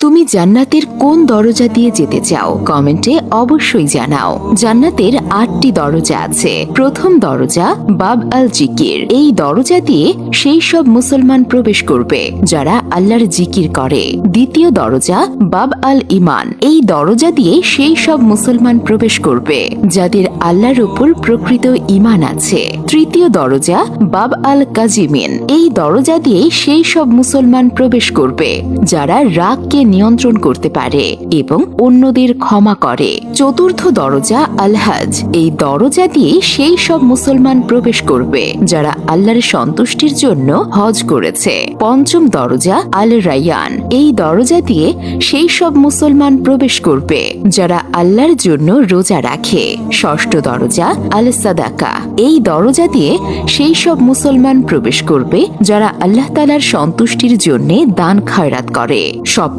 তুমি জান্নাতের কোন দরজা দিয়ে যেতে চাও কমেন্টে অবশ্যই জানাও। জান্নাতের 8টি দরজা আছে। প্রথম দরজা বাব আল জিকির। এই দরজা দিয়ে সেই সব মুসলমান প্রবেশ করবে যারা আল্লাহর জিকির করে। দ্বিতীয় দরজা বাব আল ইমান। এই দরজা দিয়ে সেই সব মুসলমান প্রবেশ করবে যাদের আল্লাহর উপর প্রকৃত ইমান আছে। তৃতীয় দরজা বাব আল কাজিমিন। এই দরজা দিয়ে সেই সব মুসলমান প্রবেশ করবে যারা রাগকে নিয়ন্ত্রণ করতে পারে এবং অন্যদের ক্ষমা করে। চতুর্থ দরজা আল হজ। এই দরজা দিয়ে সেই সব মুসলমান প্রবেশ করবে যারা আল্লাহর সন্তুষ্টির জন্য হজ করেছে। পঞ্চম দরজা আল রায়ান। এই দরজা দিয়ে সেই সব মুসলমান প্রবেশ করবে যারা আল্লাহর জন্য রোজা রাখে। ষষ্ঠ দরজা আল সাদাকা। এই দরজা দিয়ে সেই সব মুসলমান প্রবেশ করবে যারা আল্লাহ তাআলার সন্তুষ্টির জন্য দান খয়রাত করে। সপ্তম